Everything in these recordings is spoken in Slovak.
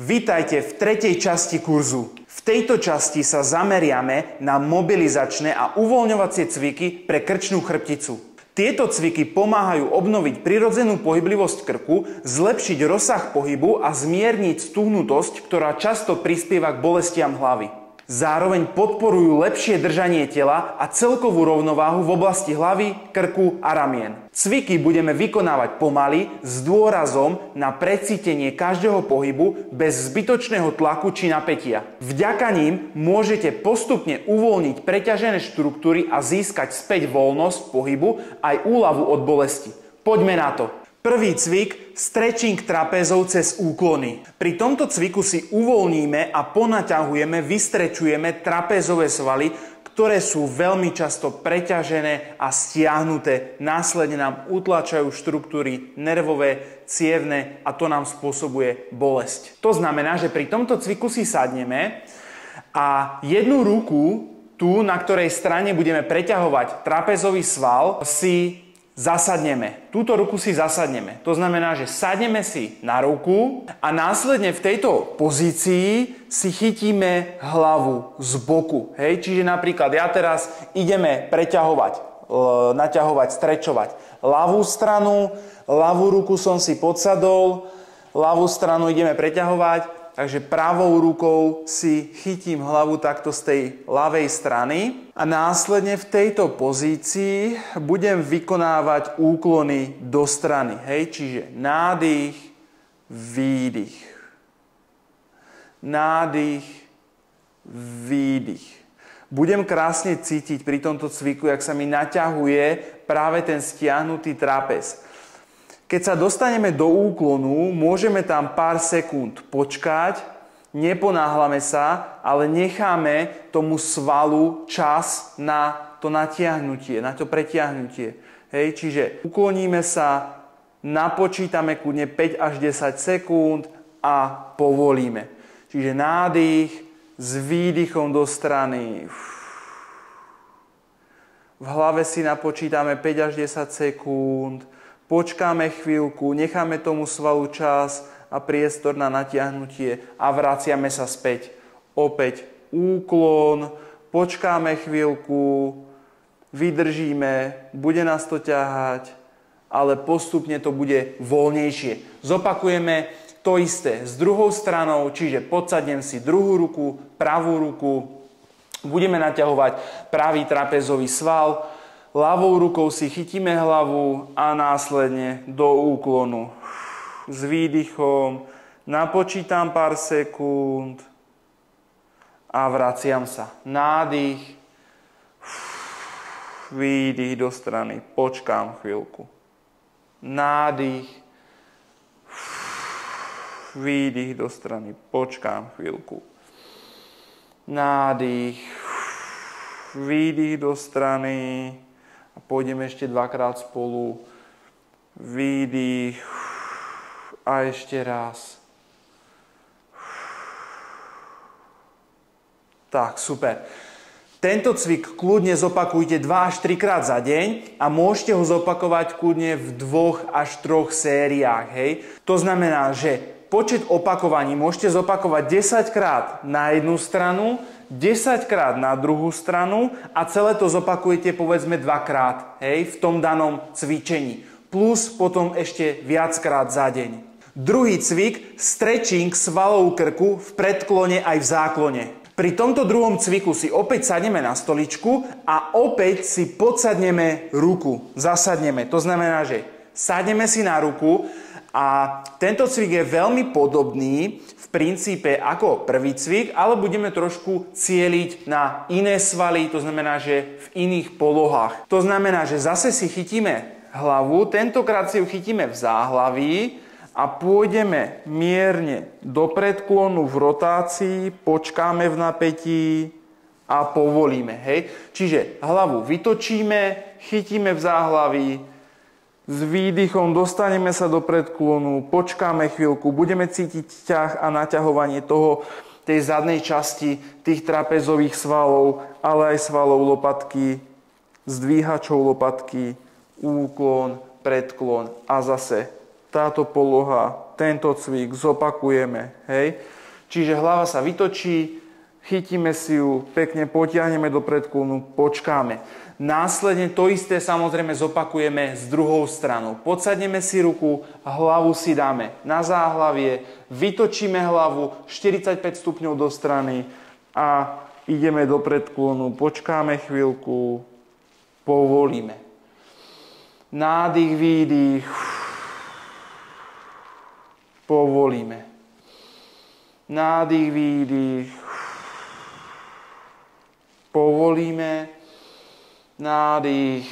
Vítajte v tretej časti kurzu. V tejto časti sa zameriame na mobilizačné a uvoľňovacie cviky pre krčnú chrbticu. Tieto cviky pomáhajú obnoviť prirodzenú pohyblivosť krku, zlepšiť rozsah pohybu a zmierniť stuhnutosť, ktorá často prispieva k bolestiam hlavy. Zároveň podporujú lepšie držanie tela a celkovú rovnováhu v oblasti hlavy, krku a ramien. Cviky budeme vykonávať pomaly s dôrazom na precítenie každého pohybu bez zbytočného tlaku či napätia. Vďaka ním môžete postupne uvoľniť preťažené štruktúry a získať späť voľnosť pohybu aj úľavu od bolesti. Poďme na to. Prvý cvik, stretching trapézov cez úklony. Pri tomto cviku si uvoľníme a ponaťahujeme, vystrečujeme trapézové svaly, ktoré sú veľmi často preťažené a stiahnuté. Následne nám utlačajú štruktúry nervové, cievne a to nám spôsobuje bolesť. To znamená, že pri tomto cviku si sadneme a jednu ruku, tu na ktorej strane budeme preťahovať trapézový sval, si zasadneme. Túto ruku si zasadneme. To znamená, že sadneme si na ruku a následne v tejto pozícii si chytíme hlavu z boku. Hej? Čiže napríklad ja teraz ideme preťahovať, naťahovať, strečovať ľavú stranu, ľavú ruku som si podsadol, ľavú stranu ideme preťahovať, takže pravou rukou si chytím hlavu takto z tej ľavej strany a následne v tejto pozícii budem vykonávať úklony do strany. Hej? Čiže nádych, výdych. Nádych, výdych. Budem krásne cítiť pri tomto cviku, jak sa mi naťahuje práve ten stiahnutý trapez. Keď sa dostaneme do úklonu, môžeme tam pár sekúnd počkať, neponáhľame sa, ale necháme tomu svalu čas na to natiahnutie, na to pretiahnutie. Hej, čiže ukloníme sa, napočítame kľudne 5 až 10 sekúnd a povolíme. Čiže nádych s výdychom do strany. V hlave si napočítame 5 až 10 sekúnd. Počkáme chvíľku, necháme tomu svalu čas a priestor na natiahnutie a vraciame sa späť. Opäť úklon, počkáme chvíľku, vydržíme, bude nás to ťahať, ale postupne to bude voľnejšie. Zopakujeme to isté s druhou stranou, čiže podsadnem si druhú ruku, pravú ruku, budeme naťahovať pravý trapézový sval, ľavou rukou si chytíme hlavu a následne do úklonu. S výdychom napočítam pár sekúnd a vraciam sa. Nádych, výdych do strany, počkám chvíľku. Nádych, výdych do strany, počkám chvíľku. Nádych, výdych do strany. A pôjdeme ešte dvakrát spolu. Výdych. A ešte raz. Tak, super. Tento cvik kľudne zopakujte 2 až 3 krát za deň a môžete ho zopakovať kľudne v 2 až 3 sériách. Hej? To znamená, že počet opakovaní môžete zopakovať 10 krát na jednu stranu, 10 krát na druhú stranu a celé to zopakujete povedzme 2 krát, hej, v tom danom cvičení. Plus potom ešte viackrát za deň. Druhý cvik, stretching svalov krku v predklone aj v záklone. Pri tomto druhom cviku si opäť sadneme na stoličku a opäť si podsadneme ruku. Zasadneme. To znamená, že sadneme si na ruku a tento cvik je veľmi podobný v princípe ako prvý cvik, ale budeme trošku cieliť na iné svaly, to znamená, že v iných polohách. To znamená, že zase si chytíme hlavu, tentokrát si ju chytíme v záhlaví a pôjdeme mierne do predklonu v rotácii, počkáme v napätí a povolíme. Hej? Čiže hlavu vytočíme, chytíme v záhlaví, s výdychom dostaneme sa do predklonu, počkáme chvíľku, budeme cítiť ťah a naťahovanie tej zadnej časti tých trapezových svalov, ale aj svalov lopatky, zdvíhačov lopatky, úklon, predklon a zase táto poloha, tento cvik zopakujeme, hej. Čiže hlava sa vytočí, chytíme si ju, pekne potiahneme do predklonu, počkáme. Následne to isté samozrejme zopakujeme s druhou stranou. Podsadneme si ruku, hlavu si dáme na záhlavie, vytočíme hlavu 45 stupňov do strany a ideme do predklonu, počkáme chvíľku, povolíme. Nádych, výdych, povolíme. Nádych, výdych, povolíme. Nádych,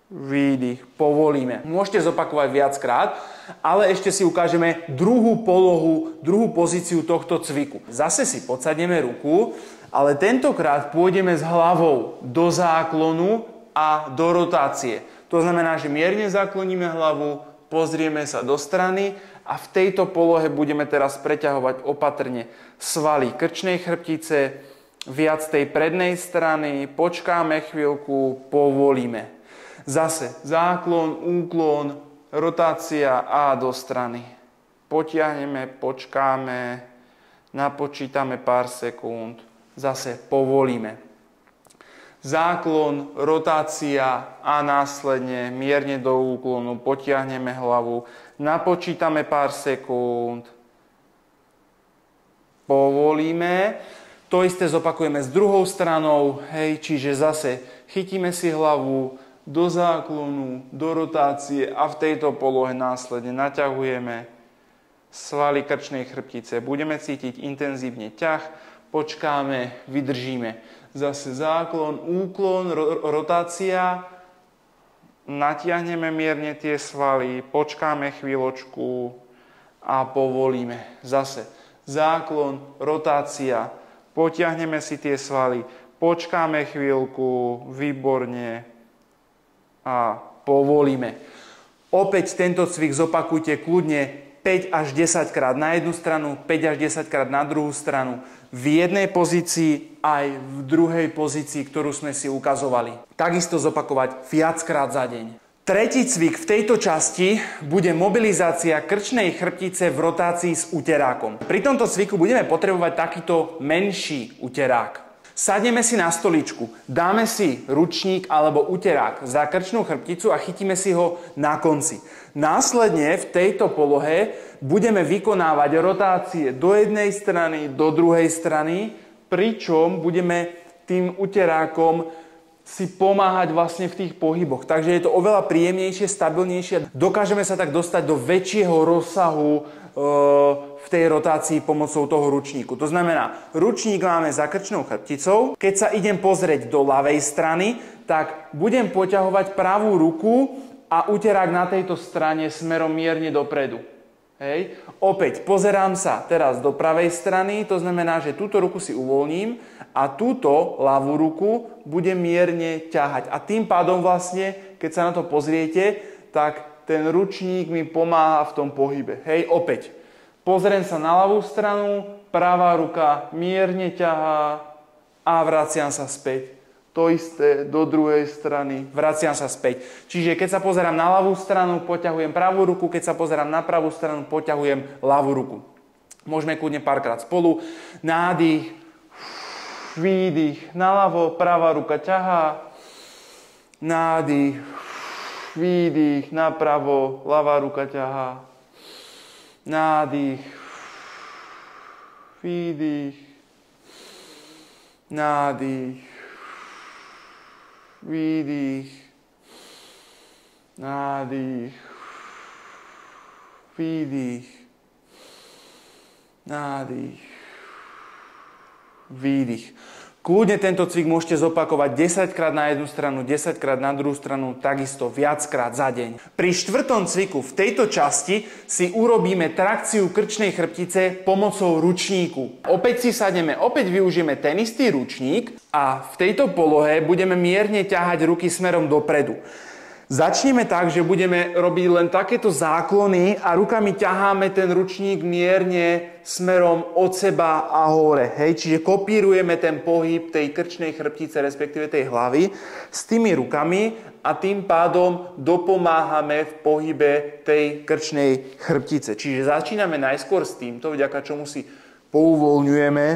výdych, povolíme. Môžete zopakovať viackrát, ale ešte si ukážeme druhú polohu, druhú pozíciu tohto cviku. Zase si podsadneme ruku, ale tentokrát pôjdeme s hlavou do záklonu a do rotácie. To znamená, že mierne zakloníme hlavu, pozrieme sa do strany a v tejto polohe budeme teraz preťahovať opatrne svaly krčnej chrbtice, viac tej prednej strany, počkáme chvíľku, povolíme. Zase záklon, úklon, rotácia a do strany. Potiahneme, počkáme, napočítame pár sekúnd, zase povolíme. Záklon, rotácia a následne mierne do úklonu potiahneme hlavu, napočítame pár sekúnd, povolíme. To isté zopakujeme s druhou stranou, hej, čiže zase chytíme si hlavu do záklonu, do rotácie a v tejto polohe následne naťahujeme svaly krčnej chrbtice. Budeme cítiť intenzívne ťah, počkáme, vydržíme. Zase záklon, úklon, rotácia, natiahneme mierne tie svaly, počkáme chvíľočku a povolíme. Zase záklon, rotácia, potiahneme si tie svaly, počkáme chvíľku, výborne a povolíme. Opäť tento cvik zopakujte kľudne 5 až 10 krát na jednu stranu, 5 až 10 krát na druhú stranu. V jednej pozícii aj v druhej pozícii, ktorú sme si ukazovali. Takisto zopakovať viackrát za deň. Tretí cvik v tejto časti bude mobilizácia krčnej chrbtice v rotácii s uterákom. Pri tomto cviku budeme potrebovať takýto menší uterák. Sadneme si na stoličku, dáme si ručník alebo uterák za krčnú chrbticu a chytíme si ho na konci. Následne v tejto polohe budeme vykonávať rotácie do jednej strany, do druhej strany, pričom budeme tým uterákom si pomáhať vlastne v tých pohyboch. Takže je to oveľa príjemnejšie, stabilnejšie. Dokážeme sa tak dostať do väčšieho rozsahu v tej rotácii pomocou toho ručníku. To znamená, ručník máme za krčnou chrbticou. Keď sa idem pozrieť do ľavej strany, tak budem poťahovať pravú ruku a uterák na tejto strane smerom mierne dopredu. Hej. Opäť pozerám sa teraz do pravej strany, to znamená, že túto ruku si uvoľním a túto ľavú ruku budem mierne ťahať. A tým pádom vlastne, keď sa na to pozriete, tak ten ručník mi pomáha v tom pohybe. Hej, opäť. Pozriem sa na ľavú stranu, pravá ruka mierne ťahá a vraciam sa späť. To isté do druhej strany, vraciam sa späť. Čiže keď sa pozerám na ľavú stranu, poťahujem pravú ruku, keď sa pozerám na pravú stranu, poťahujem ľavú ruku. Môžeme kľudne párkrát spolu. Nádych, výdych, naľavo, pravá ruka ťahá. Nádych, výdych, napravo, ľavá ruka ťahá. Nádych, výdych, nádych, výdych, nádych, výdych, nádych, výdych. Kľudne tento cvik môžete zopakovať 10 krát na jednu stranu, 10 krát na druhú stranu, takisto viackrát za deň. Pri štvrtom cviku v tejto časti si urobíme trakciu krčnej chrbtice pomocou ručníku. Opäť si sadneme, opäť využijeme ten istý ručník a v tejto polohe budeme mierne ťahať ruky smerom dopredu. Začneme tak, že budeme robiť len takéto záklony a rukami ťaháme ten ručník mierne smerom od seba a hore. Hej? Čiže kopírujeme ten pohyb tej krčnej chrbtice, respektíve tej hlavy s tými rukami a tým pádom dopomáhame v pohybe tej krčnej chrbtice. Čiže začíname najskôr s týmto, vďaka čomu si pouvoľňujeme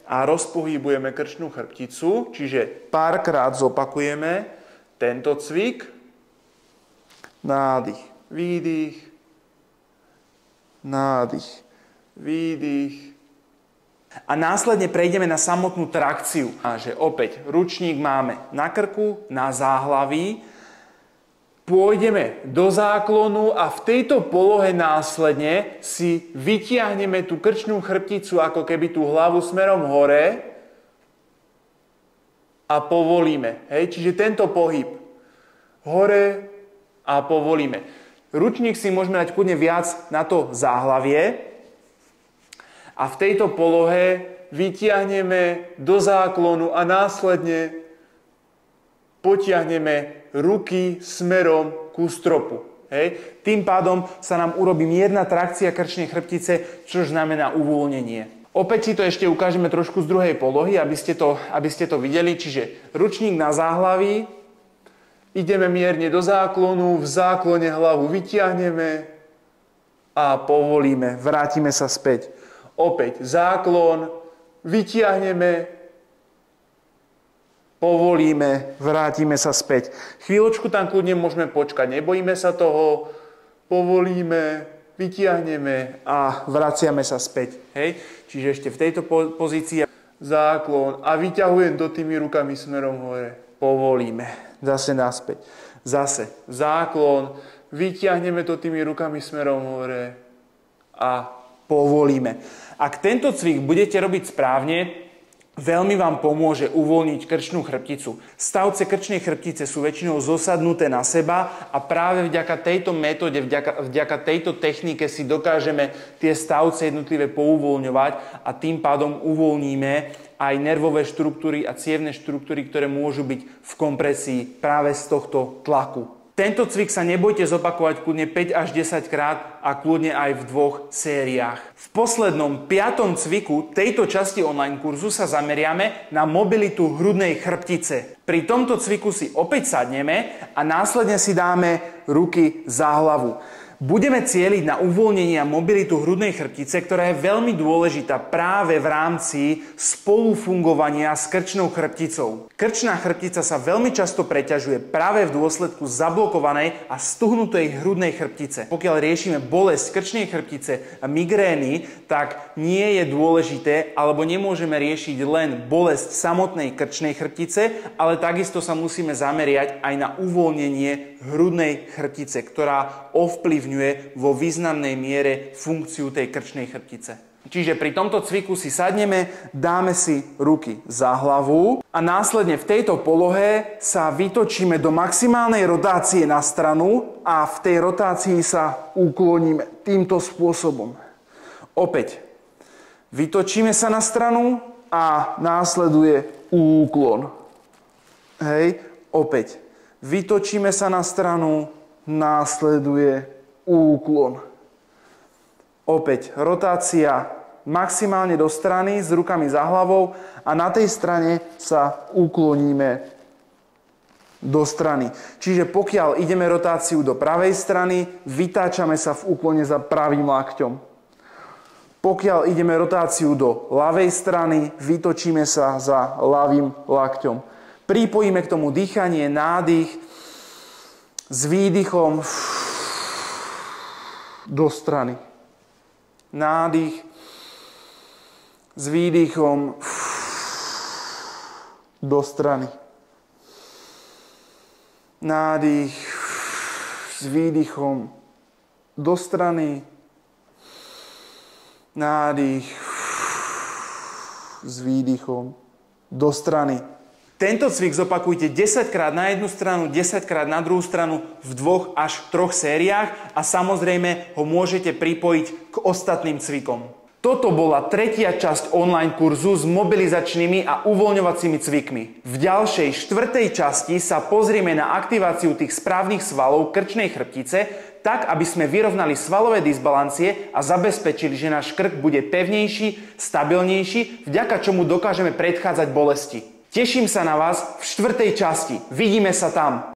a rozpohybujeme krčnú chrbticu. Čiže párkrát zopakujeme tento cvik. Nádych, výdych, nádych, výdych. A následne prejdeme na samotnú trakciu. A že opäť ručník máme na krku, na záhlaví. Pôjdeme do záklonu a v tejto polohe následne si vytiahneme tú krčnú chrbticu, ako keby tú hlavu smerom hore a povolíme. Hej? Čiže tento pohyb hore a povolíme. Ručník si môžeme dať kľudne viac na to záhlavie. A v tejto polohe vytiahneme do záklonu a následne potiahneme ruky smerom ku stropu. Hej. Tým pádom sa nám urobí mierna trakcia krčnej chrbtice, čo znamená uvoľnenie. Opäť si to ešte ukážeme trošku z druhej polohy, aby ste to videli. Čiže ručník na záhlaví, ideme mierne do záklonu, v záklone hlavu vytiahneme a povolíme, vrátime sa späť. Opäť záklon, vytiahneme, povolíme, vrátime sa späť. Chvíľočku tam kľudne môžeme počkať, nebojíme sa toho, povolíme, vytiahneme a vraciame sa späť. Hej? Čiže ešte v tejto pozícii záklon a vyťahujem to tými rukami smerom hore. Povolíme, zase naspäť. Zase záklon, vytiahneme to tými rukami smerom hore a povolíme. Ak tento cvik budete robiť správne, veľmi vám pomôže uvoľniť krčnú chrbticu. Stavce krčnej chrbtice sú väčšinou zosadnuté na seba a práve vďaka tejto metóde, vďaka tejto technike si dokážeme tie stavce jednotlivé pouvoľňovať a tým pádom uvoľníme aj nervové štruktúry a cievne štruktúry, ktoré môžu byť v kompresii práve z tohto tlaku. Tento cvik sa nebojte zopakovať kľudne 5 až 10 krát a kľudne aj v 2 sériách. V poslednom 5. cviku tejto časti online kurzu sa zameriame na mobilitu hrudnej chrbtice. Pri tomto cviku si opäť sadneme a následne si dáme ruky za hlavu. Budeme cieliť na uvoľnenie a mobilitu hrudnej chrbtice, ktorá je veľmi dôležitá práve v rámci spolufungovania s krčnou chrbticou. Krčná chrbtica sa veľmi často preťažuje práve v dôsledku zablokovanej a stuhnutej hrudnej chrbtice. Pokiaľ riešime bolesť krčnej chrbtice a migrény, tak nie je dôležité alebo nemôžeme riešiť len bolesť samotnej krčnej chrbtice, ale takisto sa musíme zameriať aj na uvoľnenie hrudnej chrbtice, ktorá ovplyvňuje vo významnej miere funkciu tej krčnej chrbtice. Čiže pri tomto cviku si sadneme, dáme si ruky za hlavu a následne v tejto polohe sa vytočíme do maximálnej rotácie na stranu a v tej rotácii sa ukloníme týmto spôsobom. Opäť vytočíme sa na stranu a následuje úklon. Hej, opäť vytočíme sa na stranu, následuje úklon. Opäť rotácia maximálne do strany s rukami za hlavou a na tej strane sa ukloníme do strany. Čiže pokiaľ ideme rotáciu do pravej strany, vytáčame sa v úklone za pravým lakťom. Pokiaľ ideme rotáciu do ľavej strany, vytočíme sa za ľavým lakťom. Pripojíme k tomu dýchanie, nádych s výdychom do strany. Nádych s výdychom do strany. Nádych s výdychom do strany. Nádych s výdychom do strany. Tento cvik zopakujte 10 krát na jednu stranu, 10 krát na druhú stranu v 2 až 3 sériách a samozrejme ho môžete pripojiť k ostatným cvikom. Toto bola tretia časť online kurzu s mobilizačnými a uvoľňovacími cvikmi. V ďalšej 4. časti sa pozrieme na aktiváciu tých správnych svalov krčnej chrbtice, tak aby sme vyrovnali svalové disbalancie a zabezpečili, že náš krk bude pevnejší, stabilnejší, vďaka čomu dokážeme predchádzať bolesti. Teším sa na vás v 4. časti. Vidíme sa tam.